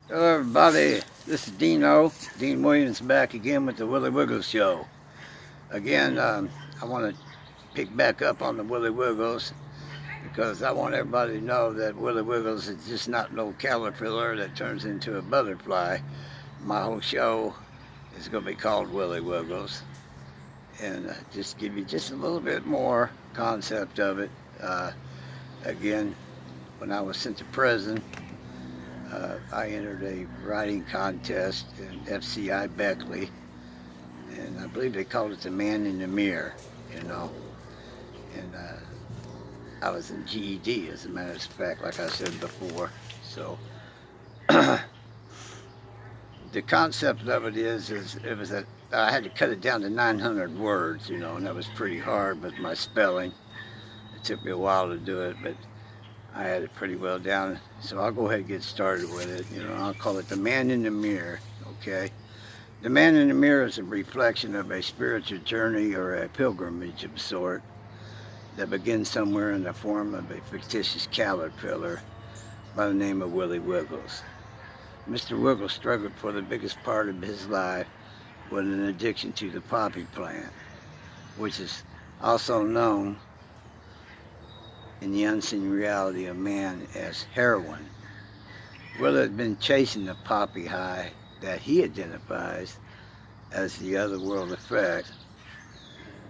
Hello everybody, this is Dean Williams back again with the Willy Wiggles show. Again, I want to pick back up on the Willy Wiggles because I want everybody to know that Willy Wiggles is just not no caterpillar that turns into a butterfly. My whole show is going to be called Willy Wiggles, and just give you just a little bit more concept of it. Again, when I was sent to prison, I entered a writing contest in FCI Beckley, and I believe they called it the Man in the Mirror, you know. And I was in GED, as a matter of fact, like I said before. So the concept of it is it was I had to cut it down to 900 words, you know, and that was pretty hard with my spelling. It took me a while to do it, but I had it pretty well down, so I'll go ahead and get started with it. You know, I'll call it the Man in the Mirror, okay? The Man in the Mirror is a reflection of a spiritual journey or a pilgrimage of sort that begins somewhere in the form of a fictitious caterpillar by the name of Willy Wiggles. Mr. Wiggles struggled for the biggest part of his life with an addiction to the poppy plant, which is also known in the unseen reality of man as heroin. Will had been chasing the poppy high that he identifies as the otherworld effect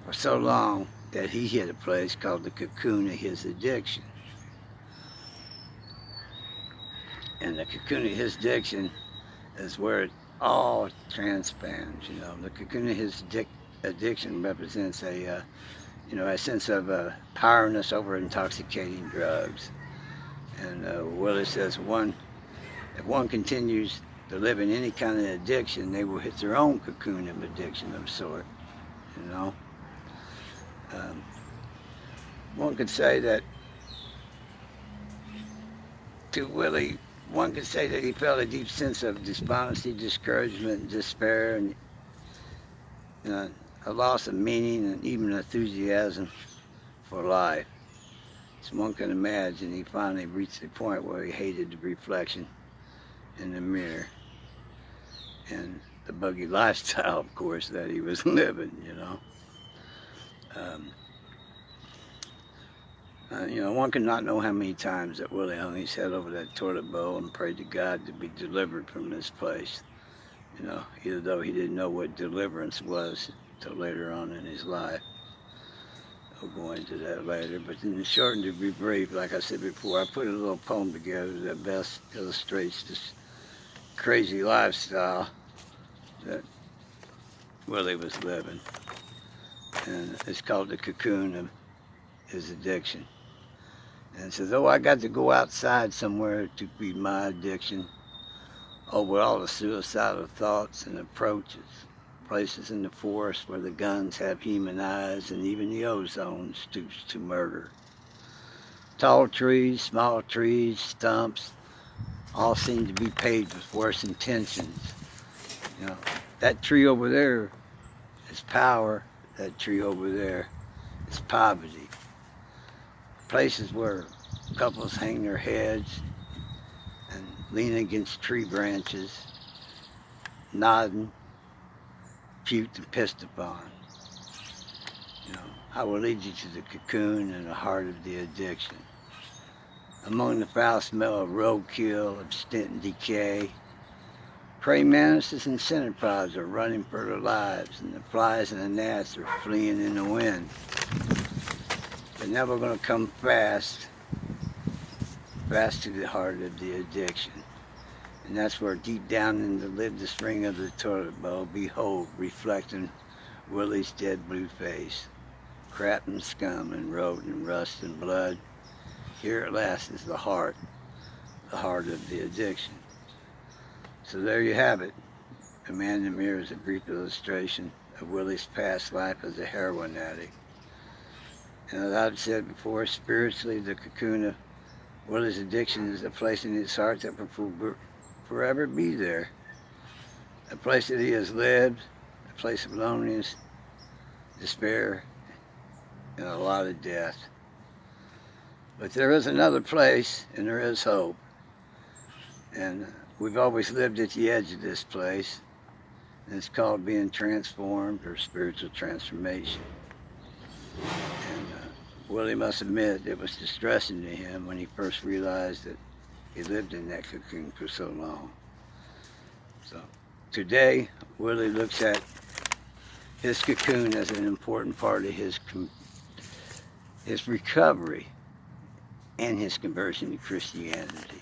for so long that he hit a place called the cocoon of his addiction. And the cocoon of his addiction is where it all transpands. You know, the cocoon of his addiction represents a sense of powerlessness over intoxicating drugs. And Willie says if one continues to live in any kind of addiction, they will hit their own cocoon of addiction of sort, you know. One could say that to Willie, one could say that he felt a deep sense of despondency, discouragement, and despair, and a loss of meaning and even enthusiasm for life. As one can imagine, he finally reached the point where he hated the reflection in the mirror and the buggy lifestyle, of course, that he was living, you know. One could not know how many times that Willie hung his head over that toilet bowl and prayed to God to be delivered from this place. You know, even though he didn't know what deliverance was until later on in his life. I'll go into that later, but in the short and to be brief, like I said before, I put a little poem together that best illustrates this crazy lifestyle that Willie was living. And it's called The Cocoon of His Addiction. And it says, though I got to go outside somewhere to beat my addiction, over all the suicidal thoughts and approaches, places in the forest where the guns have human eyes and even the ozone stoops to murder. Tall trees, small trees, stumps, all seem to be paved with worse intentions. You know, that tree over there is power, that tree over there is poverty. Places where couples hang their heads and lean against tree branches, nodding, puked and pissed upon. You know, I will lead you to the cocoon and the heart of the addiction. Among the foul smell of roadkill, of stint and decay, prey mantises and centipedes are running for their lives, and the flies and the gnats are fleeing in the wind. They're never going to come fast to the heart of the addiction. And that's where deep down in the lidless ring of the toilet bowl, behold, reflecting Willie's dead blue face. Crap and scum and road and rust and blood. Here at last is the heart of the addiction. So there you have it. The Man in the Mirror is a brief illustration of Willie's past life as a heroin addict. And as I've said before, spiritually, the cocoon of Willie's addiction is a place in his heart that will forever be there. A place that he has lived, a place of loneliness, despair, and a lot of death. But there is another place, and there is hope. And we've always lived at the edge of this place, and it's called being transformed or spiritual transformation. And Willie must admit it was distressing to him when he first realized that he lived in that cocoon for so long. So today, Willie looks at his cocoon as an important part of his recovery and his conversion to Christianity.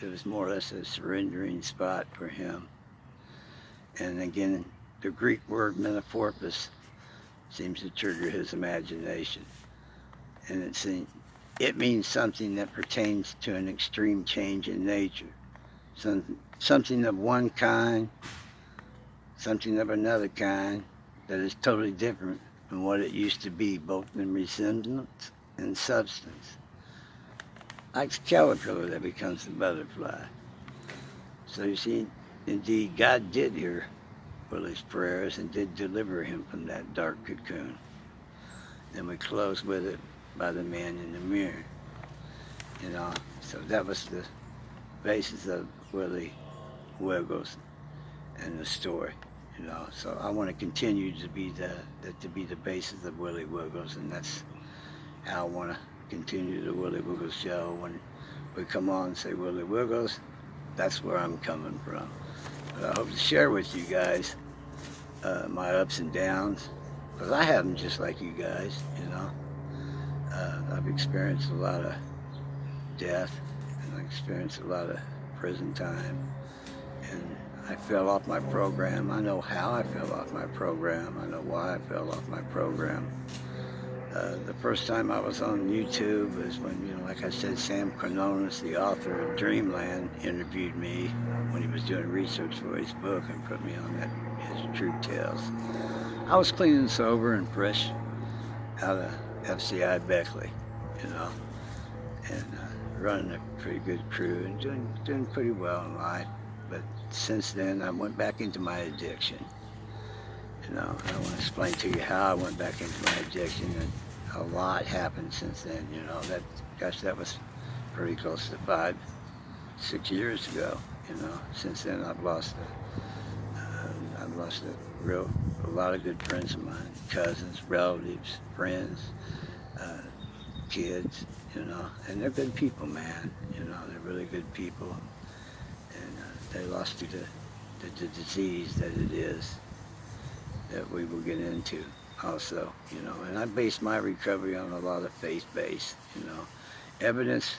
It was more or less a surrendering spot for him. And again, the Greek word metamorphosis seems to trigger his imagination. And it means something that pertains to an extreme change in nature. Something of one kind, something of another kind, that is totally different from what it used to be, both in resemblance and substance. Like the caterpillar that becomes the butterfly. So you see, indeed, God did hear Willie's prayers and did deliver him from that dark cocoon. Then we close with it by the man in the mirror. You know, so that was the basis of Willy Wiggles and the story. You know, so I want to continue to be the basis of Willy Wiggles, and that's how I want to continue the Willy Wiggles show. When we come on and say Willy Wiggles, that's where I'm coming from. But I hope to share with you guys my ups and downs, because I have them just like you guys. You know, I've experienced a lot of death, and I've experienced a lot of prison time, and I fell off my program. I know how I fell off my program. I know why I fell off my program. The first time I was on YouTube was when, you know, like I said, Sam Quinones, the author of Dreamland, interviewed me when he was doing research for his book and put me on his Truth Tales. I was clean and sober and fresh out of FCI Beckley, you know, and running a pretty good crew and doing pretty well in life. But since then, I went back into my addiction. You know, and I want to explain to you how I went back into my addiction, and a lot happened since then. You know, that was pretty close to 5-6 years ago. You know, since then I've lost a lot of good friends of mine, cousins, relatives, friends, kids. You know, and they're good people, man. You know, they're really good people. They lost to the disease that it is, that we will get into also, you know. And I base my recovery on a lot of faith-based, you know. Evidence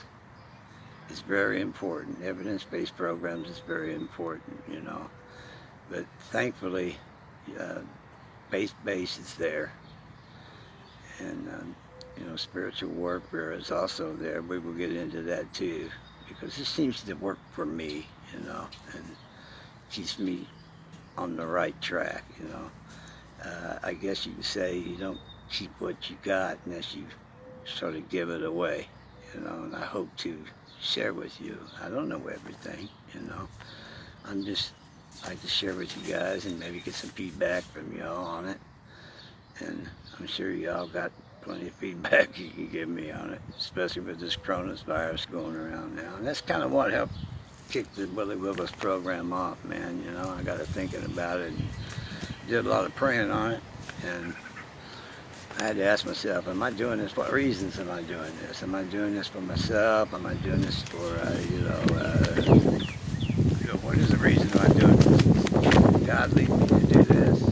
is very important. Evidence-based programs is very important, you know. But thankfully, faith-based is there. And, you know, spiritual warfare is also there. We will get into that too, because it seems to work for me, you know, and keeps me on the right track, you know. I guess you could say you don't keep what you got unless you sort of give it away, you know, and I hope to share with you. I don't know everything, you know. I'm just like to share with you guys and maybe get some feedback from y'all on it. And I'm sure y'all got plenty of feedback you can give me on it, especially with this coronavirus going around now. And that's kind of what helped kick the Willy Wiggles program off, man. You know, I got to thinking about it and did a lot of praying on it. And I had to ask myself, am I doing this? What reasons am I doing this? Am I doing this for myself? Am I doing this for, what is the reason am I doing this? God lead me to do this.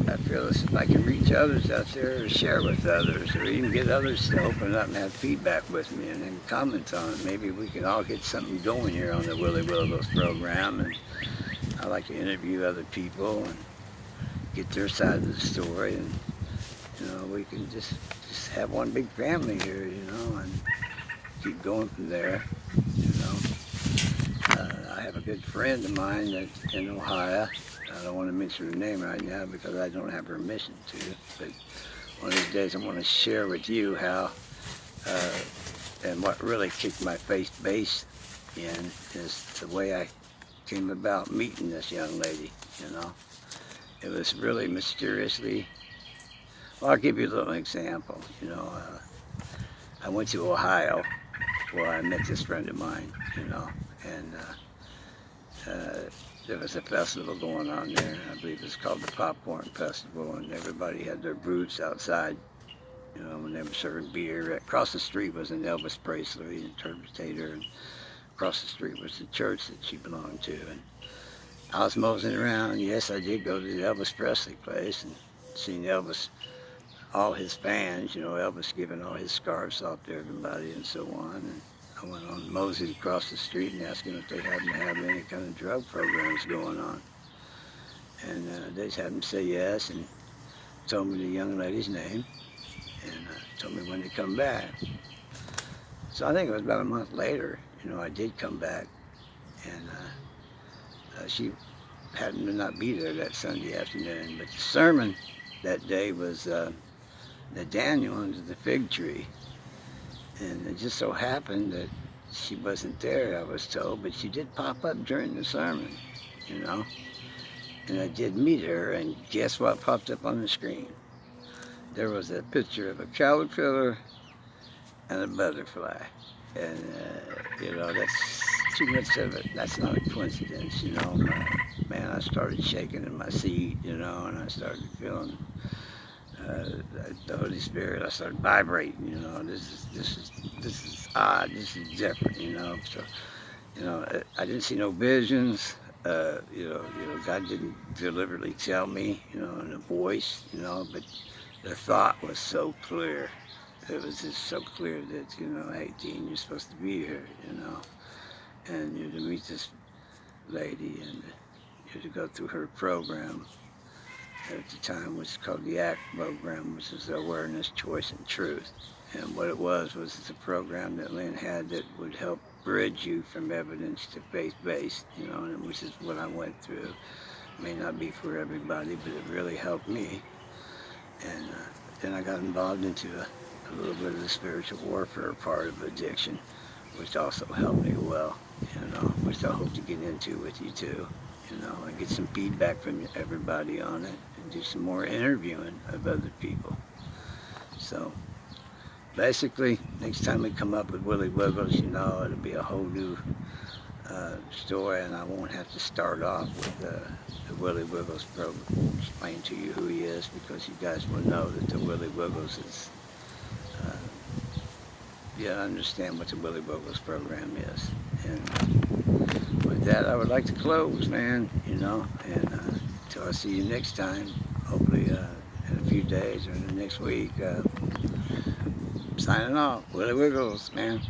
I feel as if I can reach others out there or share with others, or even get others to open up and have feedback with me and then comment on it. Maybe we can all get something going here on the Willy Wiggles program. And I like to interview other people and get their side of the story, and you know, we can just have one big family here, you know, and keep going from there. You know, I have a good friend of mine that's in Ohio. I don't want to mention her name right now because I don't have permission to, but one of these days I want to share with you how and what really kicked my faith base in is the way I came about meeting this young lady. You know, it was really mysteriously. Well, I'll give you a little example. You know, I went to Ohio where I met this friend of mine, you know, and there was a festival going on there. I believe it was called the Popcorn Festival, and everybody had their booths outside, you know, when they were serving beer. Across the street was an Elvis Presley interpretator, and across the street was the church that she belonged to. And I was moseying around. Yes, I did go to the Elvis Presley place and seen Elvis, all his fans, you know, Elvis giving all his scarves off to everybody and so on. And I went on moseyed across the street and asked them if they happened to have any kind of drug programs going on. And they just happened to say yes, and told me the young lady's name, and told me when to come back. So I think it was about a month later, you know, I did come back, and she happened to not be there that Sunday afternoon. But the sermon that day was the Daniel under the fig tree. And it just so happened that she wasn't there, I was told, but she did pop up during the sermon, you know. And I did meet her, and guess what popped up on the screen? There was a picture of a caterpillar and a butterfly. And, you know, that's too much of it. That's not a coincidence, you know. Man, I started shaking in my seat, you know, and I started feeling the Holy Spirit. I started vibrating, you know. This is odd. This is different, you know. So, you know, I didn't see no visions. You know, God didn't deliberately tell me, you know, in a voice, you know, but the thought was so clear. It was just so clear that, you know, hey, Dean, you're supposed to be here, you know, and you're to meet this lady, and you're to go through her program at the time, which was called the ACT program, which is the Awareness, Choice, and Truth. And what it was it's a program that Lynn had that would help bridge you from evidence to faith-based, you know, and which is what I went through. It may not be for everybody, but it really helped me. And then I got involved into a little bit of the spiritual warfare part of addiction, which also helped me well, you know, which I hope to get into with you too, you know, and get some feedback from everybody on it, and do some more interviewing of other people. So basically, next time we come up with Willy Wiggles, you know, it'll be a whole new story, and I won't have to start off with the Willy Wiggles program, explain to you who he is, because you guys will know that the Willy Wiggles is, yeah, understand what the Willy Wiggles program is. And with that, I would like to close, man, you know, and until I see you next time, hopefully in a few days or in the next week, signing off, Willy Wiggles, man.